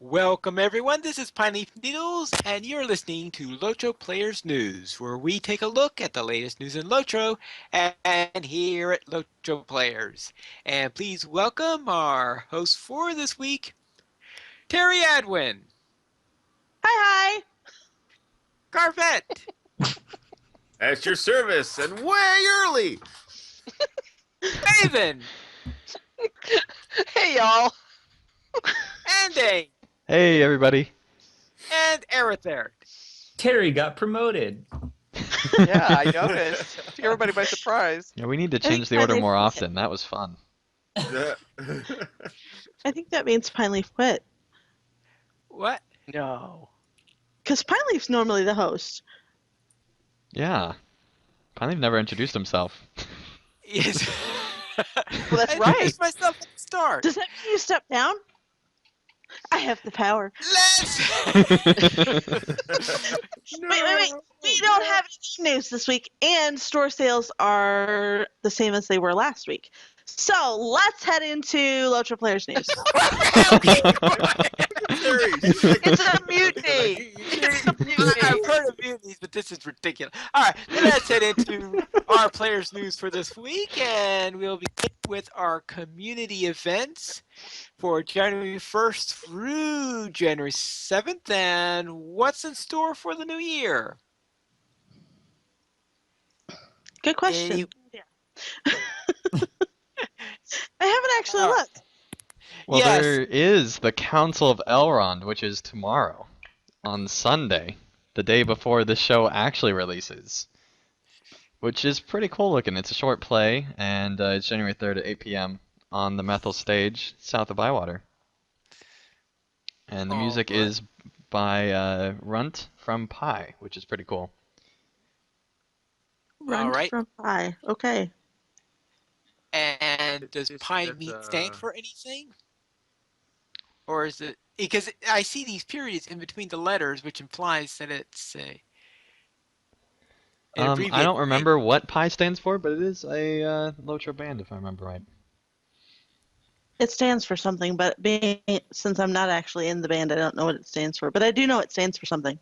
Welcome everyone, this is Pineleaf Needles, and you're listening to LOTRO Players News, where we take a look at the latest news in LOTRO and here at LOTRO Players. And please welcome our host for this week, Teri Adwin. Hi, Carvet. At your service and way early. Haven. hi. Hey, y'all. And Dane. Hey, everybody. And Aerithert. Teri got promoted. Yeah, I noticed. Took everybody by surprise. Yeah, we need to think change the order Pineleaf more quit. often. That was fun. Yeah. I think that means Pineleaf quit. What? No. Because Pineleaf's normally the host. Yeah. Pineleaf never introduced himself. Yes. Well, that's I right. introduced myself at the start. Does that mean you step down? I have the power. Let's... Wait. We don't have any news this week, and store sales are the same as they were last week. So let's head into LOTRO Players News. It's a mutiny. It's a mutiny. I've heard of mutinies, but this is ridiculous. All right, let's head into our players' news for this week, and we'll begin with our community events for January 1st through January 7th, and what's in store for the new year. Good question. Any- I haven't actually looked. Well, Yes. there is the Council of Elrond, which is tomorrow, on Sunday, the day before the show actually releases, which is pretty cool looking. It's a short play, and it's January 3rd at 8 p.m. on the Methel stage south of Bywater. And the music Alright. is by Runt from Pi, which is pretty cool. Run right. from Pi. Okay. And does Pi stand for anything? Or is it because I see these periods in between the letters, which implies that it's an I abbreviated don't name. remember what Pi stands for, but it is a LOTRO band, if I remember right. It stands for something, but since I'm not actually in the band, I don't know what it stands for. But I do know it stands for something.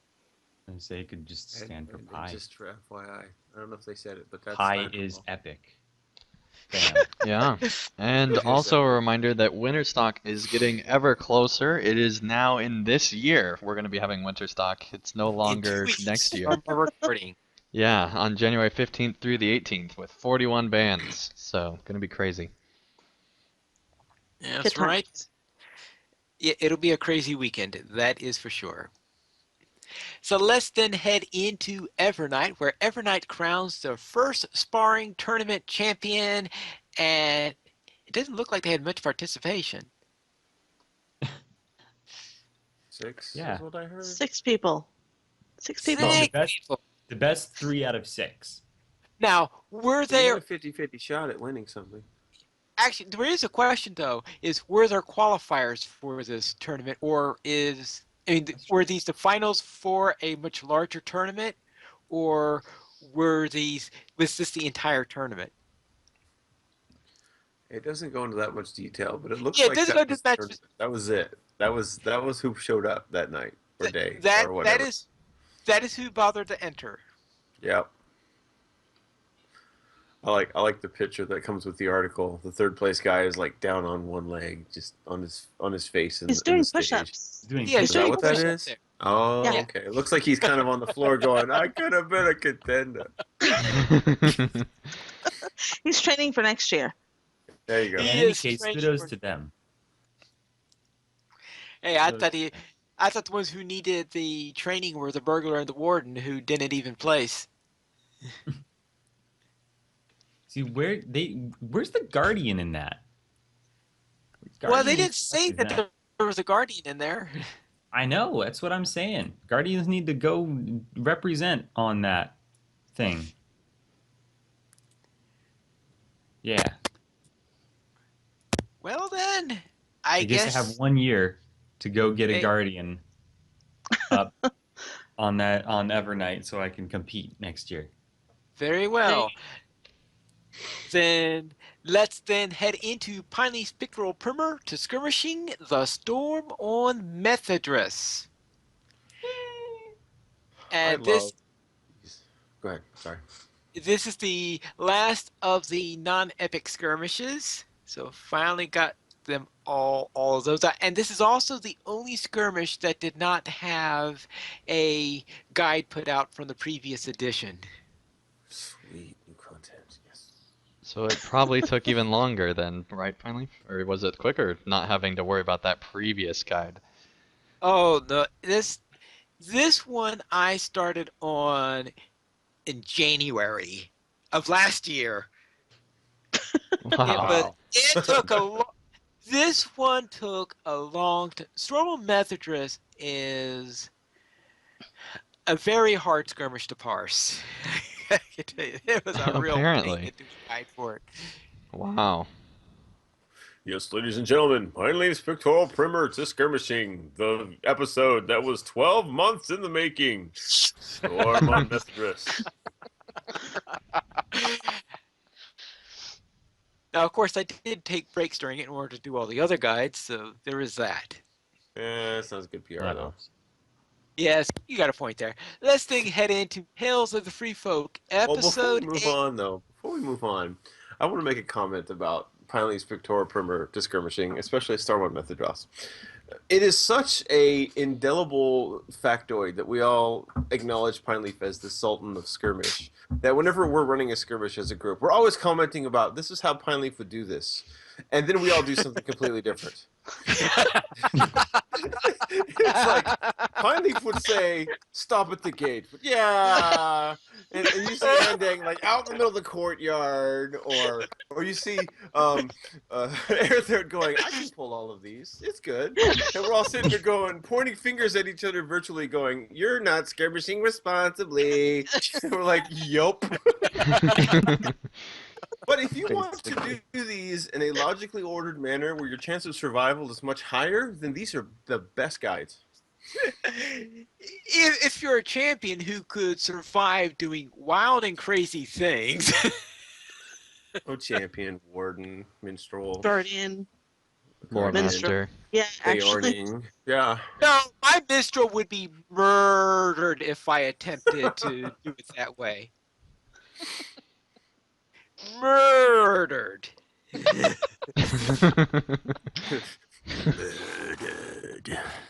And say it could just stand for pi. Just for FYI. I don't know if they said it, but that's Pi fine. is epic. Bam. Yeah. And also a reminder that Winterstock is getting ever closer. It is now in this year we're going to be having Winterstock. It's no In 2 longer weeks next year. from our recording. Yeah, on January 15th through the 18th with 41 bands. So, going to be crazy. Yeah, Good that's right. times. It'll be a crazy weekend, that is for sure. So let's then head into Evernight, where Evernight crowns their first sparring tournament champion, and it doesn't look like they had much participation. 6 Yeah. is what I heard. 6 people. 6 people. Well, Six the best- people. The best 3 out of 6. Now, were They there had a 50-50 shot at winning something. actually? There is a question though: were there qualifiers for this tournament, or were these the finals for a much larger tournament, or was this the entire tournament? It doesn't go into that much detail, but it looks Yeah, it like doesn't that go into was, that the- that was it. That was who showed up that night or day or whatever. That is who bothered to enter. Yep. I like the picture that comes with the article. The third place guy is like down on one leg, just on his face. He's doing push-ups. Doing Yeah, Is that doing what that push-ups is? there. Oh, Yeah. okay. It looks like he's kind of on the floor going, I could have been a contender. He's training for next year. There you go. In He any is case, training kudos for- to them. Hey, I thought the ones who needed the training were the burglar and the warden, who didn't even place. See, where's the Guardian in that? Well, they Guardian didn't is say that that. there was a guardian in there. I know, that's what I'm saying. Guardians need to go represent on that thing. Yeah. Well then, I I guess I have guess 1 year to go get a Hey. Guardian up on Evernight so I can compete next year. very well. Then let's head into Piney's pictorial primer to skirmishing the storm on Methodress. I And love. Go ahead. Sorry. this is the last of the non-epic skirmishes. So finally got them all of those out. And this is also the only skirmish that did not have a guide put out from the previous edition. Sweet new content. Yes. So it probably took even longer then, right, finally? Or was it quicker not having to worry about that previous guide? Oh no, this one I started on in January of last year. Wow. It took this one took a long time. Stormal Methodress is a very hard skirmish to parse. I can tell you, it was a real pain Apparently. to do a guide for it. Wow. Yes, ladies and gentlemen, Piney's pictorial primer to skirmishing, the episode that was 12 months in the making. Storm on Methodress. Now, of course, I did take breaks during it in order to do all the other guides, so there is that. Sounds good PR though. Yes, you got a point there. Let's head into Tales of the Free Folk, Well, before episode we move 8. on, though, I want to make a comment about Piney's pictorial primer to skirmishing, especially Starmont Methodros. It is such a indelible factoid that we all acknowledge Pineleaf as the Sultan of skirmish. That whenever we're running a skirmish as a group, we're always commenting about this is how Pineleaf would do this, and then we all do something completely different. It's like Pineleaf would say, "Stop at the gate," but yeah, and you see Andang like out in the middle of the courtyard, or you see Aerthert going, "I can pull all of these. It's good," and we're all sitting there going, pointing fingers at each other virtually, going, "You're not skirmishing responsibly." And we're like, "Yup." But if you want to do these in a logically ordered manner where your chance of survival is much higher, then these are the best guides. If you're a champion who could survive doing wild and crazy things. Oh, champion, warden, minstrel, Guardian. Lore Minstrel. Master. Yeah, actually. Theorning. Yeah. No, my minstrel would be murdered if I attempted to do it that way. Murdered.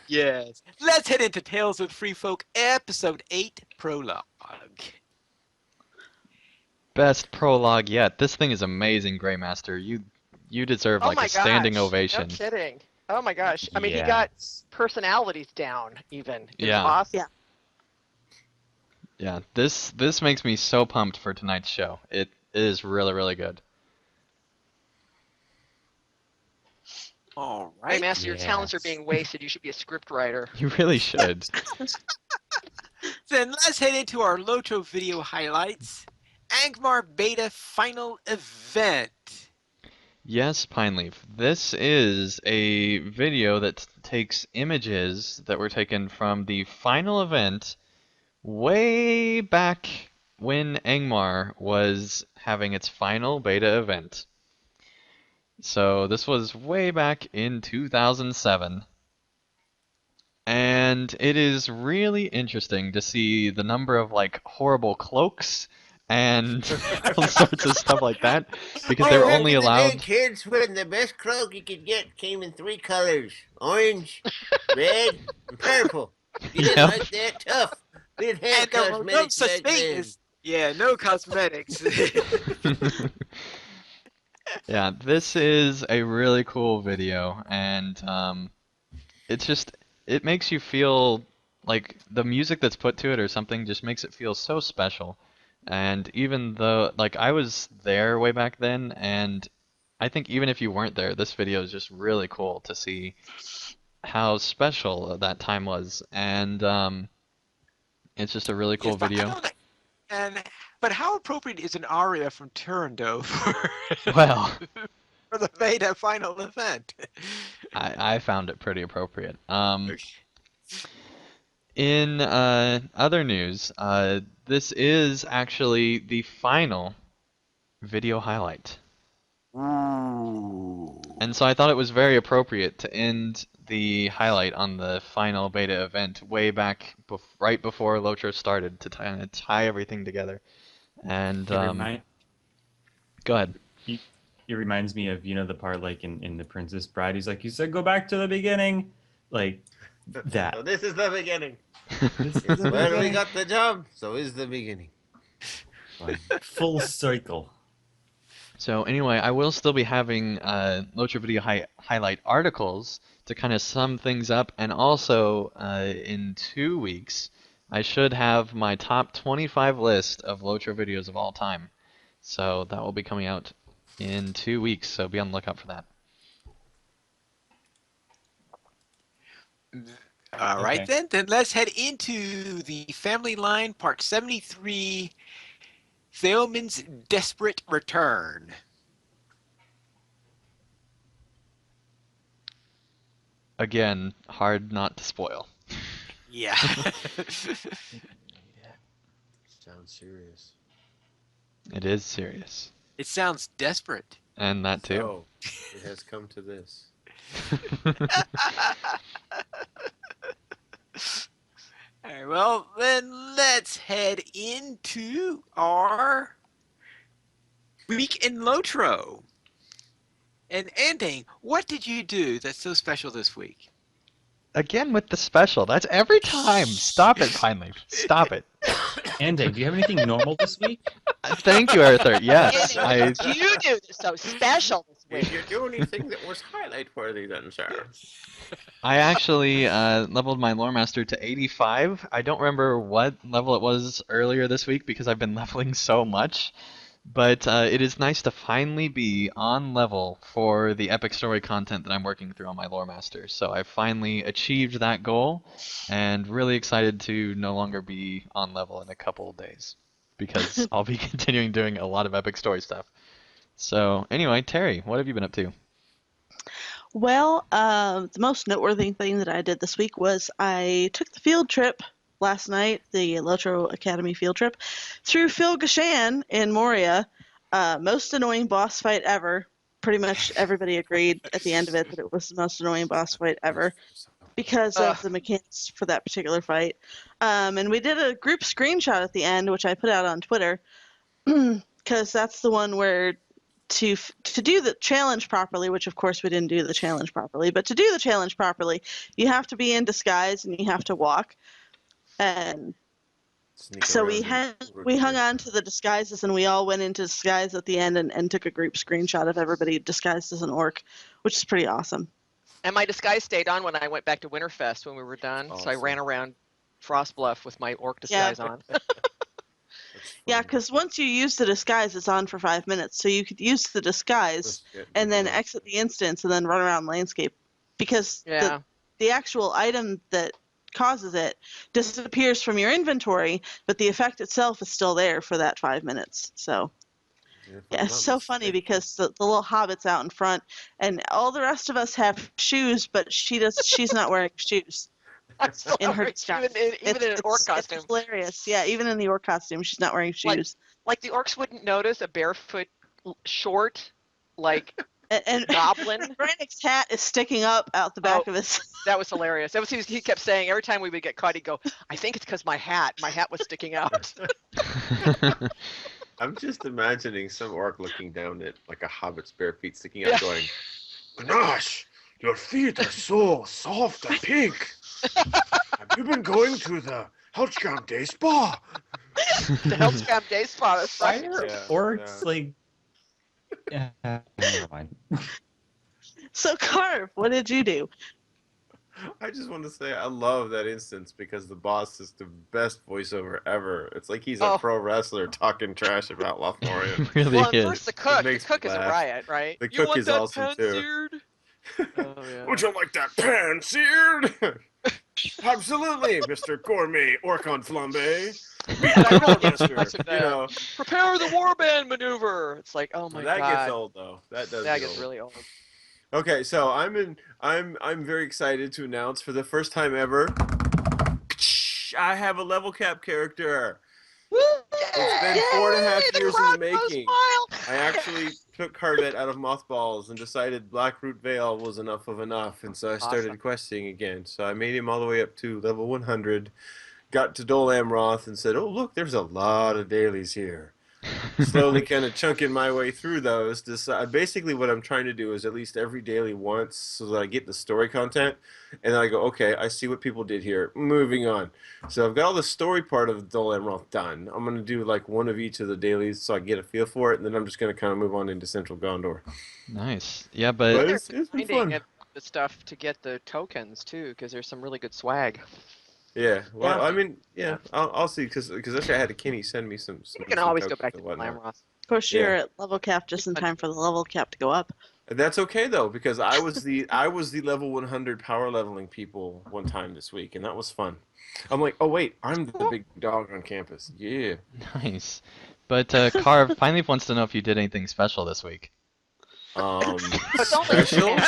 Yes. Let's head into Tales of Free Folk, episode 8, prologue. Best prologue yet. This thing is amazing, Greymaster. You deserve Oh like my a standing gosh. ovation. No kidding. Oh my gosh. I mean, he Yeah. got personalities down even. It was Yeah. awesome. Yeah. Yeah, this makes me so pumped for tonight's show. It is really, really good. All Hey, right. Master, your talents are Yes. being wasted. You should be a script writer. You really should. Then let's head into our LOTRO video highlights. Angmar Beta Final Event. Yes, Pineleaf. This is a video that takes images that were taken from the final event way back when Angmar was having its final beta event. So this was way back in 2007. And it is really interesting to see the number of like horrible cloaks and all sorts of stuff like that because they were only allowed. kids, when the best cloak you could get came in 3 colors: orange, red, and purple. You didn't Yep. like that? Tough. We didn't have And there were no cosmetics such back thing then. as no cosmetics. Yeah, this is a really cool video, and it makes you feel like the music that's put to it or something just makes it feel so special. And even though, like, I was there way back then, and I think even if you weren't there, this video is just really cool to see how special that time was. And it's just a really cool Yes, but video. But how appropriate is an aria from Turandot for, Well, for the beta final event? I found it pretty appropriate. In other news, this is actually the final video highlight. Ooh. And so I thought it was very appropriate to end the highlight on the final beta event way back right before LOTRO started to tie everything together. And go ahead. It reminds me of, the part like in The Princess Bride. He's like, you said go back to the beginning. Like that. So this is the beginning. This is It's the where we beginning. got the job. So is the beginning. Full circle. So anyway, I will still be having LOTRO video highlight articles to kind of sum things up, and also in 2 weeks, I should have my top 25 list of LOTRO videos of all time. So that will be coming out in 2 weeks, so be on the lookout for that. All right, Okay. then let's head into the Family Line Part 73, Theoman's Desperate Return. Again, hard not to spoil. Yeah. Sounds serious. It is serious. It sounds desperate. And that too. So, it has come to this. All right, well, then let's head into our week in LOTRO. And Andang, what did you do that's so special this week? Again with the special. That's every time. Stop it, Pineleaf. Stop it. Andy, do you have anything normal this week? Thank you, Arthur. Yes, I. What did you do that's so special this Did week? you do anything that was highlight worthy then, sir? I actually leveled my lore master to 85. I don't remember what level it was earlier this week because I've been leveling so much. But it is nice to finally be on level for the epic story content that I'm working through on my lore master. So I finally achieved that goal, and really excited to no longer be on level in a couple of days because I'll be continuing doing a lot of epic story stuff. So anyway, Teri, what have you been up to? Well, the most noteworthy thing that I did this week was I took the field trip last night, the LOTRO Academy field trip, through Phil Gashan in Moria. Most annoying boss fight ever. Pretty much everybody agreed at the end of it that it was the most annoying boss fight ever because of the mechanics for that particular fight. And we did a group screenshot at the end, which I put out on Twitter, because that's the one where to do the challenge properly, which of course we didn't do the challenge properly, but to do the challenge properly, you have to be in disguise and you have to walk. And Sneak so around we and- hung on to the disguises, and we all went into disguise at the end and took a group screenshot of everybody disguised as an orc, which is pretty awesome. And my disguise stayed on when I went back to Winterfest when we were done. So I Awesome. ran around Frostbluff with my orc disguise on. That's Yeah, fun. because once you use the disguise, it's on for 5 minutes. So you could use the disguise Let's get and then into it. exit the instance and then run around landscape, because Yeah. the actual item that causes it disappears from your inventory, but the effect itself is still there for that 5 minutes. So If I'm yeah, it's not so funny mistaken. because the little hobbit's out in front, and all the rest of us have shoes, but she's not wearing shoes I'm so in her sorry. disguise. Even in an orc costume. It's hilarious. Yeah, even in the orc costume, she's not wearing shoes. Like the orcs wouldn't notice a barefoot, short, like And goblin. Brannick's hat is sticking up out the back of his. That was hilarious. That was he kept saying every time we would get caught, he'd go, "I think it's because my hat was sticking out." I'm just imagining some orc looking down at like a hobbit's bare feet sticking out, Yeah. going, "Gosh, your feet are so soft and pink. Have you been going to the Helchcamp Day Spa?" The Hellscamp Day Spa. That's Why right. are Yeah, orcs yeah. like? Yeah, never mind. So Carv, what did you do? I just want to say I love that instance because the boss is the best voiceover ever. It's like he's a Oh. pro wrestler talking trash about Lothlorien. It really Well, and is. first the cook. The makes me cook is a laugh. riot, right? The You cook want is that awesome, too. pan-seared? Oh, yeah. Would you like that pan seared? Absolutely, Mr. Gourmet Orcon Flambe. Beat I that really get Master. too much of You that. know, Prepare the warband maneuver. It's like, oh my that god. gets old though. That does. That get gets old. really old. Okay, so I'm very excited to announce for the first time ever, I have a level cap character. It's been 4.5 years in the making. I actually took Carvet out of mothballs and decided Blackroot Vale was enough of enough, and so I started Awesome. questing again. So I made him all the way up to level 100, got to Dol Amroth, and said, "Oh look, there's a lot of dailies here." Slowly kind of chunking my way through those. Basically, what I'm trying to do is at least every daily once so that I get the story content. And then I go, okay, I see what people did here. Moving on. So I've got all the story part of Dol Amroth done. I'm going to do like one of each of the dailies so I get a feel for it. And then I'm just going to kind of move on into Central Gondor. Nice. Yeah, But but There's it's been finding fun. the stuff to get the tokens too, because there's some really good swag. Yeah. Well, Yeah. I mean, yeah, Yeah. I'll see. Because actually I had a Kenny send me some You can decent always go tokens back to and whatnot. Glamroth. Of course, Yeah. you're at level cap just in time for the level cap to go up. That's okay though, because I was the level 100 power leveling people one time this week, and that was fun. I'm like, oh wait, I'm the big dog on campus. Yeah. nice. But Carv finally wants to know if you did anything special this week. But don't let Special. You're the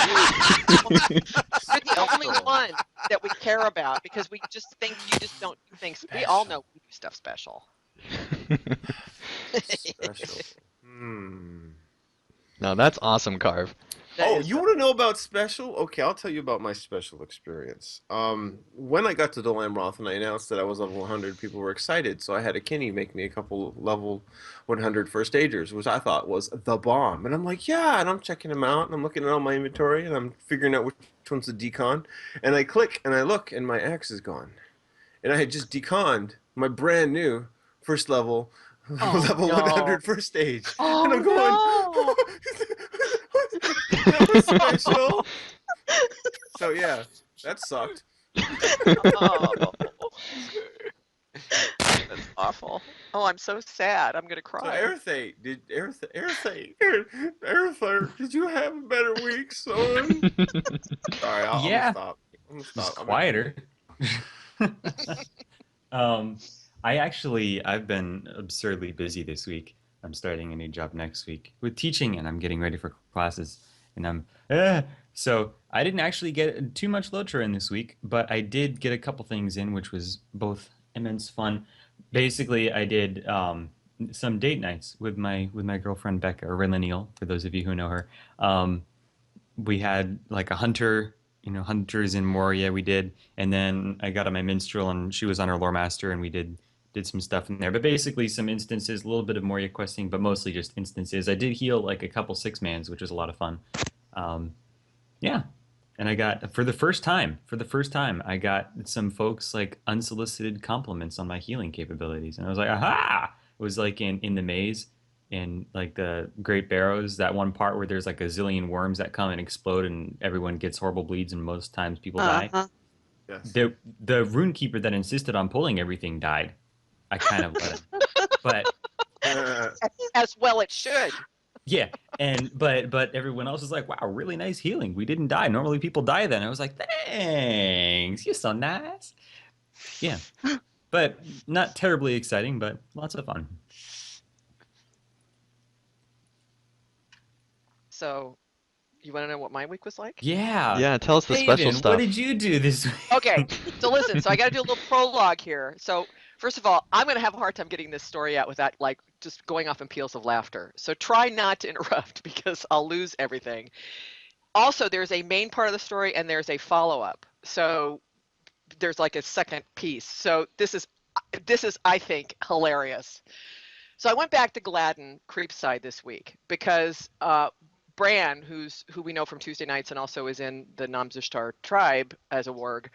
only Special. one that we care about because we just think you just don't do things. We all know we do stuff special. Special. Hmm. No, that's awesome, Carv. That Oh, is you want to know about special? Okay, I'll tell you about my special experience. When I got to Dol Amroth and I announced that I was level 100, people were excited. So I had a Kenny make me a couple level 100 first agers, which I thought was the bomb. And I'm like, yeah, and I'm checking them out, and I'm looking at all my inventory, and I'm figuring out which one's the decon. And I click, and I look, and my axe is gone. And I had just deconned my brand new first level, Oh, level no. 100 first stage. Oh, And I'm going, no. that was special. So yeah, that sucked. Oh. That's awful. Oh, I'm so sad. I'm gonna So cry. Eartha, did you have a better week, son? Sorry, I'm Yeah. gonna stop. I'm gonna Just stop. I'm quieter. I've been absurdly busy this week. I'm starting a new job next week with teaching, and I'm getting ready for classes. And so I didn't actually get too much LOTRO in this week, but I did get a couple things in, which was both immense fun. Basically, I did some date nights with my girlfriend Becca, or Renlineal, for those of you who know her. We had like a hunter, hunters in Moria we did, and then I got on my minstrel and she was on her lore master, and we did some stuff in there. But basically some instances, a little bit of Moria questing, but mostly just instances. I did heal like a couple 6-mans, which was a lot of fun. Yeah. And I got for the first time, I got some folks like unsolicited compliments on my healing capabilities. And I was like, aha! It was like in the maze, in like the Great Barrows, that one part where there's like a zillion worms that come and explode and everyone gets horrible bleeds and most times people die. Uh-huh. Yes. The rune keeper that insisted on pulling everything died. I kind of let him. But As well it should. yeah, but everyone else is like, wow, really nice healing. We didn't die. Normally people die then. I was like, thanks. You're so nice. Yeah. But not terribly exciting, but lots of fun. So, you want to know what my week was like? Yeah. Yeah, tell us the special Haven, stuff. what did you do this week? Okay, so listen, so I got to do a little prologue here. So, first of all, I'm going to have a hard time getting this story out without like just going off in peals of laughter. So try not to interrupt because I'll lose everything. Also, there's a main part of the story and there's a follow-up. So there's like a second piece. So this is I think hilarious. So I went back to Gladden Creepside this week because Bran, who we know from Tuesday nights and also is in the Namzishtar tribe as a warg,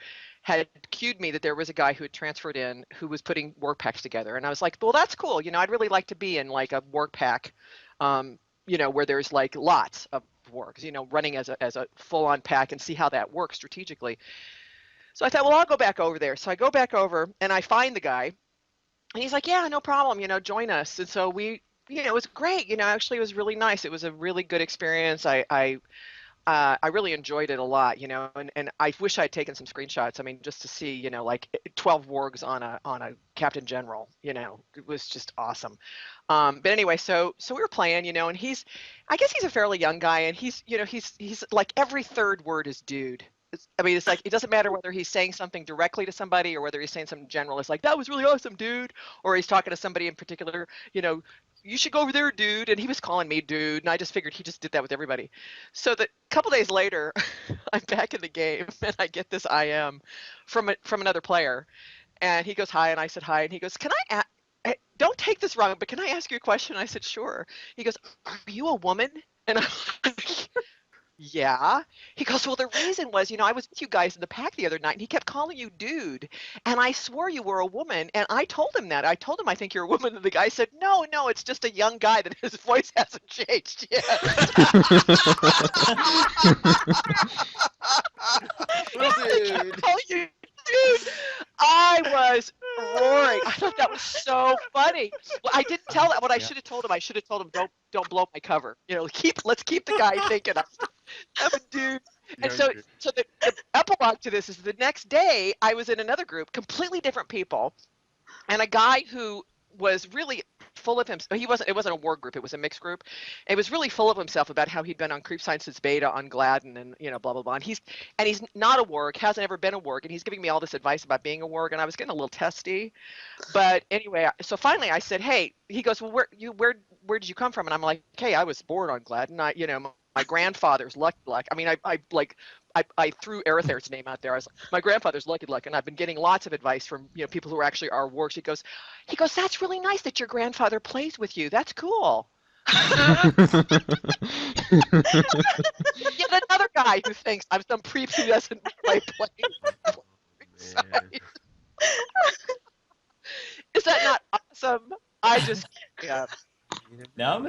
had cued me that there was a guy who had transferred in who was putting warg packs together. And I was like, well, that's cool. I'd really like to be in like a warg pack, where there's like lots of wargs, running as a full-on pack and see how that works strategically. So I thought, well, I'll go back over there. So I go back over and I find the guy and he's like, yeah, no problem, join us. And so we, it was great. Actually it was really nice. It was a really good experience. I really enjoyed it a lot, and I wish I'd taken some screenshots. I mean, just to see, like 12 wargs on a captain general, it was just awesome. But anyway, so we were playing, and I guess he's a fairly young guy, and he's like every third word is dude. It's like, it doesn't matter whether he's saying something directly to somebody or whether he's saying something general. It's like, that was really awesome, dude. Or he's talking to somebody in particular, you should go over there, dude. And he was calling me dude, and I just figured he just did that with everybody. So a couple days later, I'm back in the game, and I get this IM from another player, and he goes hi, and I said hi, and he goes, don't take this wrong, but can I ask you a question? I said, sure. He goes, are you a woman? And I'm like, yeah. He goes, well, the reason was, I was with you guys in the pack the other night, and he kept calling you dude, and I swore you were a woman, and I told him that. I told him I think you're a woman, and the guy said, no, it's just a young guy that his voice hasn't changed yet. Dude. Oh, you dude. I was roaring. I thought that was so funny. Well, I didn't tell that. What I should have told him, don't blow my cover. Let's keep the guy thinking I'm a dude. And so the epilogue to this is the next day I was in another group, completely different people, and a guy who was really full of himself. It wasn't a war group, it was a mixed group. It was really full of himself about how he'd been on Creep Science's beta on Gladden and blah blah blah. And he's not a warg, hasn't ever been a warg, and he's giving me all this advice about being a warg, and I was getting a little testy. But anyway, so finally I said, hey, he goes, well, where did you come from? And I'm like, hey, I was born on Gladden. My grandfather's Lucky Luck. I mean, I threw Arethair's name out there. I was like, my grandfather's Lucky Luck, and I've been getting lots of advice from people who actually are wargs. He goes, that's really nice that your grandfather plays with you. That's cool. Yet another guy who thinks I'm some creep who doesn't play. Is that not awesome? I just yeah. Now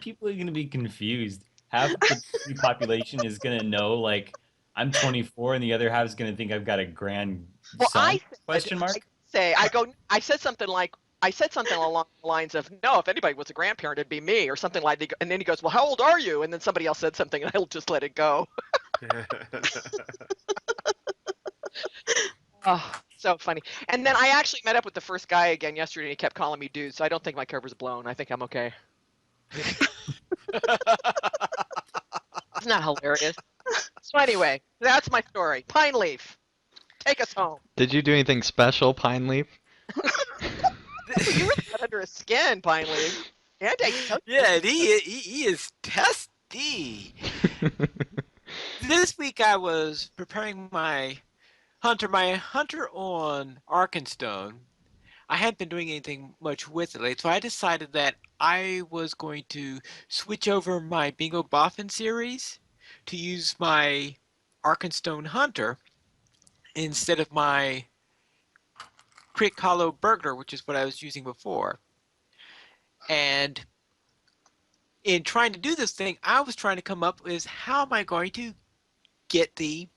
people are gonna be confused. Half the population is gonna know like I'm 24, and the other half is gonna think I've got a grand son? Question mark. I said something along the lines of, no, if anybody was a grandparent, it'd be me, or something like that. And then he goes, well, how old are you? And then somebody else said something, and I'll just let it go. Oh, so funny. And then I actually met up with the first guy again yesterday, and he kept calling me dude, so I don't think my cover's blown. I think I'm okay. Isn't that hilarious? So anyway, that's my story. Pine Leaf, take us home. Did you do anything special, Pine Leaf? You really got under his skin, Pine Leaf. Yeah, he is testy. This week I was preparing my hunter on Arkenstone. I hadn't been doing anything much with it lately, so I decided that I was going to switch over my Bingo Boffin series to use my Arkenstone Hunter instead of my Crick Hollow Burglar, which is what I was using before. And in trying to do this thing, I was trying to come up with how am I going to get the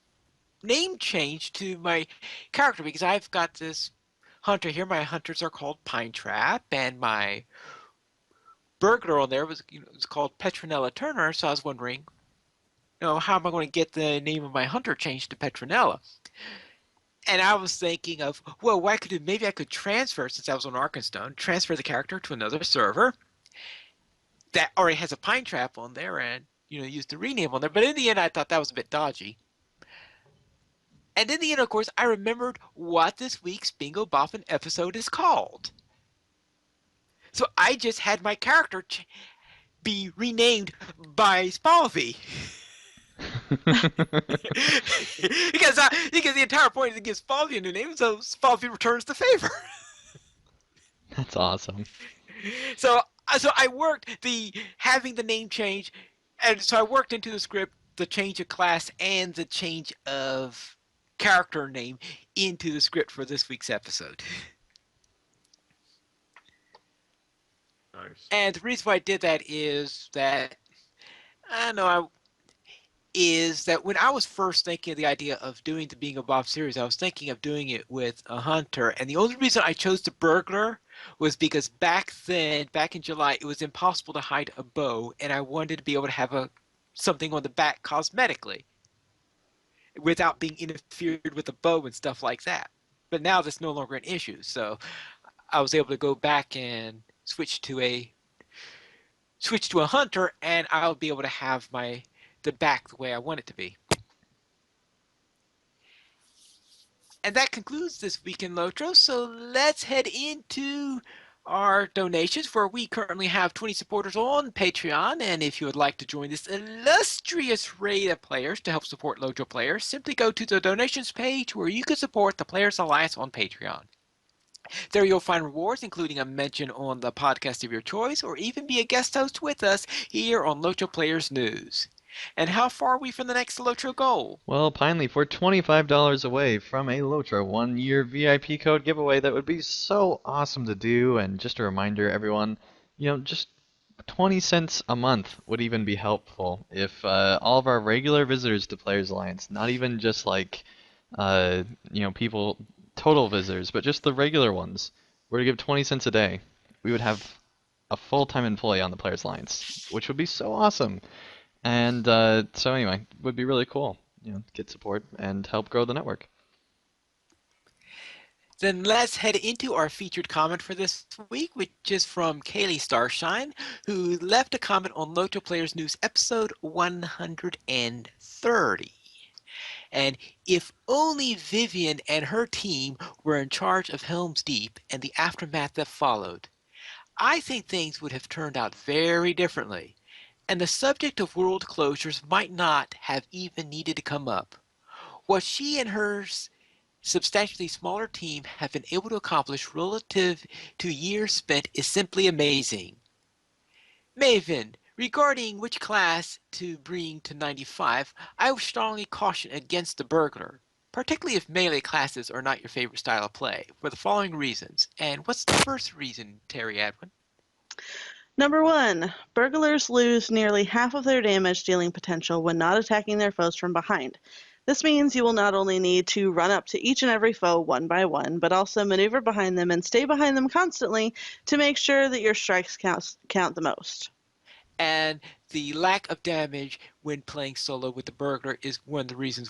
name change to my character, because I've got this hunter here. My hunters are called Pine Trap, and my burglar on there was called Petronella Turner. So I was wondering, how am I going to get the name of my hunter changed to Petronella? And I was thinking of, well, maybe I could transfer, since I was on Arkenstone, transfer the character to another server that already has a Pine Trap on there, and use the rename on there. But in the end, I thought that was a bit dodgy. And in the end, of course, I remembered what this week's Bingo Boffin episode is called. So I just had my character be renamed by Spalvy. because the entire point is to give Spalvy a new name, so Spalvy returns the favor. That's awesome. So I worked having the name change, and so I worked into the script the change of class and the change of character name into the script for this week's episode. Nice. And the reason why I did that is that when I was first thinking of the idea of doing the Being a Bob series, I was thinking of doing it with a hunter, and the only reason I chose the burglar was because back then, back in July, it was impossible to hide a bow, and I wanted to be able to have something on the back cosmetically without being interfered with a bow and stuff like that. But now that's no longer an issue, so I was able to go back and switch to a hunter, and I'll be able to have the back the way I want it to be. And that concludes this week in LOTRO, so let's head into our donations, where we currently have 20 supporters on Patreon. And if you would like to join this illustrious array of players to help support LOTRO players, simply go to the donations page where you can support the Players Alliance on Patreon. There you'll find rewards, including a mention on the podcast of your choice, or even be a guest host with us here on LOTRO Players News. And how far are we from the next LOTRO goal? Well, Pineleaf, we're $25 away from a LOTRO 1-year VIP code giveaway that would be so awesome to do. And just a reminder, everyone, just 20 cents a month would even be helpful if all of our regular visitors to Players Alliance, not even just like, people, total visitors, but just the regular ones, were to give 20 cents a day, we would have a full-time employee on the Players Alliance, which would be so awesome. And so anyway, would be really cool, get support and help grow the network. Then let's head into our featured comment for this week, which is from Kaylee Starshine, who left a comment on LOTRO Players News episode 130. And if only Vivian and her team were in charge of Helm's Deep and the aftermath that followed, I think things would have turned out very differently, and the subject of world closures might not have even needed to come up. What she and her substantially smaller team have been able to accomplish relative to years spent is simply amazing. Maven, regarding which class to bring to 95, I would strongly caution against the burglar, particularly if melee classes are not your favorite style of play, for the following reasons. And what's the first reason, Teri Adwin? Number 1, burglars lose nearly half of their damage dealing potential when not attacking their foes from behind. This means you will not only need to run up to each and every foe one by one, but also maneuver behind them and stay behind them constantly to make sure that your strikes count the most. And the lack of damage when playing solo with the burglar is another reason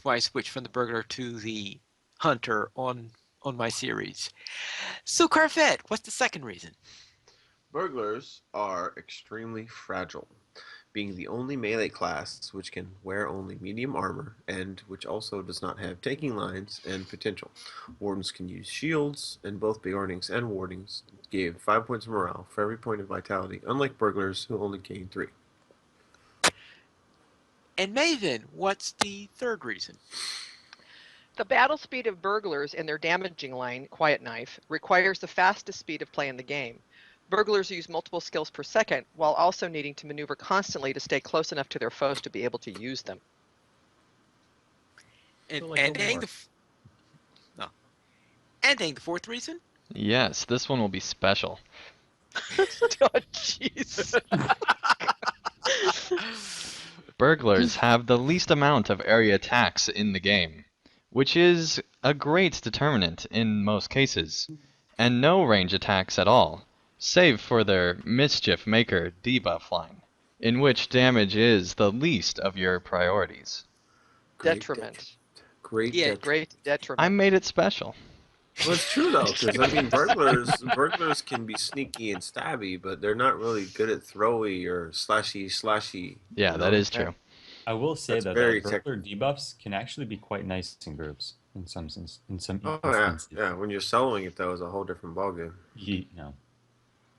why I switched from the burglar to the hunter on my series. So Carvet, what's the second reason? Burglars are extremely fragile, being the only melee class which can wear only medium armor and which also does not have taking lines and potential. Wardens can use shields, and both Beornings and Wardings give 5 points of morale for every point of vitality, unlike burglars who only gain 3. And Maven, what's the third reason? The battle speed of burglars and their damaging line, Quiet Knife, requires the fastest speed of play in the game. Burglars use multiple skills per second, while also needing to maneuver constantly to stay close enough to their foes to be able to use them. And Feel like a war. Ending the fourth reason? Yes, this one will be special. Oh, jeez. Burglars have the least amount of area attacks in the game, which is a great determinant in most cases, and no range attacks at all, save for their Mischief Maker debuff line, in which damage is the least of your priorities. Detriment. Great Yeah, detriment. Great detriment. I made it special. Well, it's true though, because I mean, burglars can be sneaky and stabby, but they're not really good at throwy or slashy. Yeah, that is true. I will say That's that very burglar debuffs can actually be quite nice in groups in some Oh yeah, instances. yeah. When you're soloing it though, it's a whole different ballgame.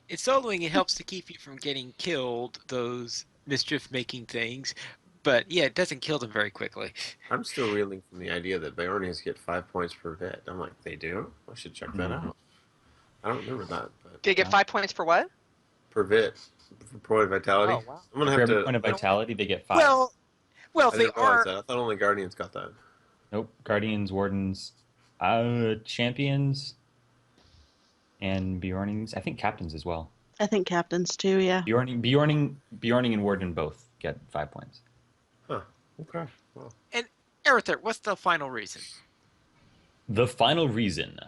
In soloing, it helps to keep you from getting killed, those mischief-making things. But yeah, it doesn't kill them very quickly. I'm still reeling from the idea that Beornings get 5 points per vet. I'm like, they do? I should check that out. I don't remember that, but They get 5 points for what? per vet, for point of vitality. Oh, wow. I'm gonna For have every to. point of vitality, they get 5. Well, I they didn't realize are. that. I thought only Guardians got that. Nope. Guardians, Wardens, Champions, and Bjornings. I think Captains as well. I think captains too, yeah. Bjorning, and Warden both get 5 points. Huh. Okay. Well, And Arether, what's the final reason? The final reason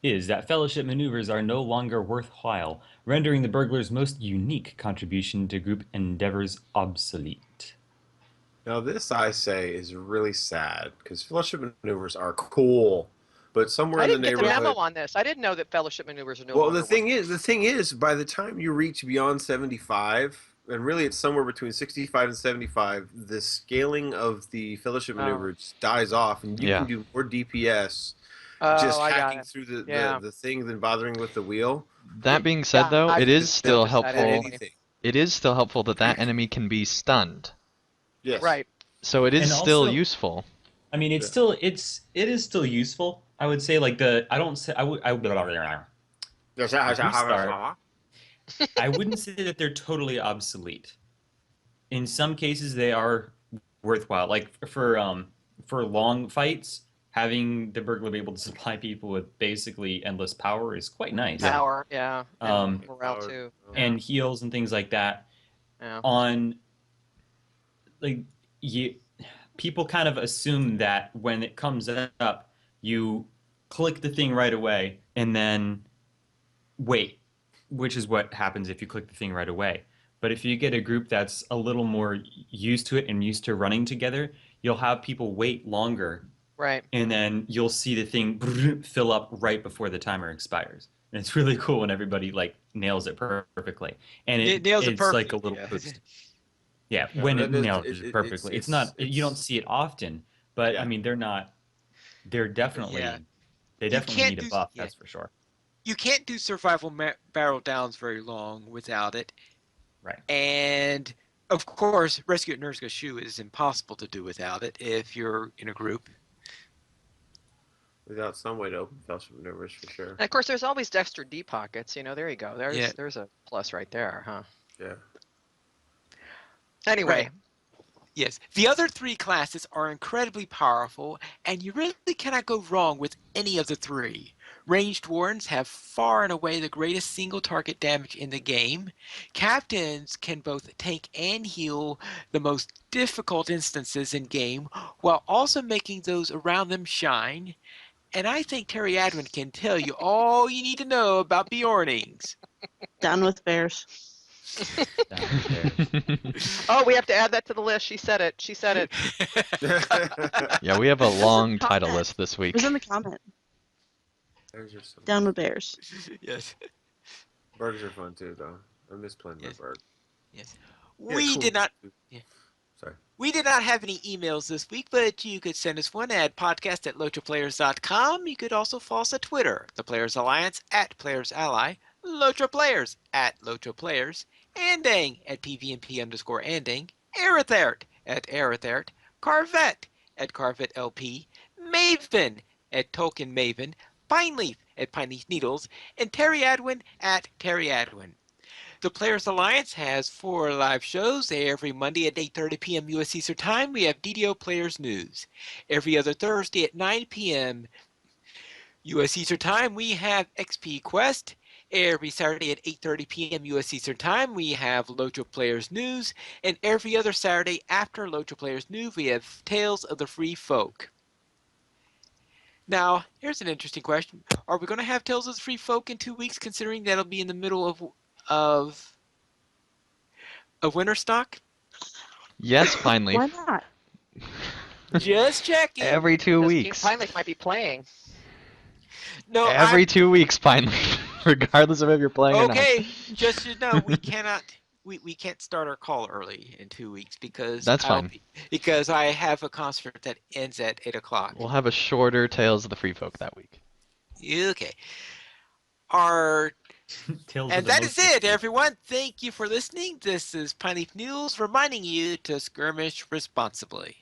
is that fellowship maneuvers are no longer worthwhile, rendering the burglar's most unique contribution to group endeavors obsolete. now this I say is really sad because fellowship maneuvers are cool, but somewhere I in the didn't get the neighborhood. memo on this. I didn't know that fellowship maneuvers are no Well, longer the thing is, by the time you reach beyond 75, and really it's somewhere between 65 and 75, the scaling of the fellowship maneuver just dies off, and you Yeah. can do more DPS Oh, just I got hacking it. through Yeah. the thing than bothering with the wheel. That being said, though, I've it is noticed still that helpful. anyway. Anything. It is still helpful that that enemy can be stunned. Yes. Right. So it is And still also- useful. I mean, Yeah. it is still useful. I would say like I don't say I would restart. I wouldn't say that they're totally obsolete. In some cases, they are worthwhile. Like for long fights, having the burglar be able to supply people with basically endless power is quite nice. Power, yeah. And Um, morale Power, too. and heals and things like that. Yeah. On like you, people kind of assume that when it comes up, you click the thing right away and then wait, which is what happens if you click the thing right away. But if you get a group that's a little more used to it and used to running together, you'll have people wait longer, Right. and then you'll see the thing fill up right before the timer expires. And it's really cool when everybody like nails it perfectly, and It nails it it's like a perfectly. little Yeah. boost. Yeah, Yeah, when it that is- nails it- it it- perfectly. It's it's- not you don't it's- see it often, but Yeah. I mean they're definitely Yeah. they You definitely can't need a do- buff, yeah. that's for sure. You can't do survival barrel downs very long without it. Right. And of course, Rescue at Nurska Shoe is impossible to do without it if you're in a group. Without some way to open fellowship maneuvers for sure. And of course, there's always Dexter D pockets. There you go. Yeah. There's a plus right there, huh? Yeah. Anyway, Right. Yes, the other three classes are incredibly powerful, and you really cannot go wrong with any of the three. Ranged Wardens have far and away the greatest single target damage in the game. Captains can both tank and heal the most difficult instances in game, while also making those around them shine. And I think Terry Adwin can tell you all you need to know about Bjornings. Down with bears. Down there. oh, we have to add that to the list. She said it. She said it. Yeah, we have a long title comment. list this It week. was in the comment. There's your some- Down with bears. Yes. Birds are fun too, though. I miss playing my Yes. bird. Yes. Yeah, We cool. did not Sorry. We did not have any emails this week, but you could send us one at podcast@LotraPlayers.com. You could also follow us at Twitter, the Players Alliance at Players Ally, Lotra Players at Lotra Players, Andang at PVMP_Andang, Arithert at Arithert, Carvet at Carvet LP, Maven at Tolkien Maven, Pineleaf at Pineleaf Needles, and Terry Adwin at Terry Adwin. The Players Alliance has 4 live shows. Every Monday at 8:30 p.m. U.S. Eastern Time, we have DDO Players News. Every other Thursday at 9 p.m. U.S. Eastern Time, we have XP Quest. Every Saturday at 8:30 p.m. U.S. Eastern Time, we have LOTRO Players News. And every other Saturday after LOTRO Players News, we have Tales of the Free Folk. Now, here's an interesting question. Are we going to have Tales of the Free Folk in 2 weeks, considering that'll be in the middle of winter stock? Yes, Why Pineleaf. not? Just checking. Every 2 Because weeks. King Pineleaf might be playing. No, Every 2 weeks, Pineleaf. Regardless of if you're playing or not. okay. Just so you know, we cannot. We can't start our call early in 2 weeks because That's fine. because I have a concert that ends at 8:00. We'll have a shorter Tales of the Free Folk that week. Okay. Our Tales of And the that is Most- it, everyone. Thank you for listening. This is Pineleaf News reminding you to skirmish responsibly.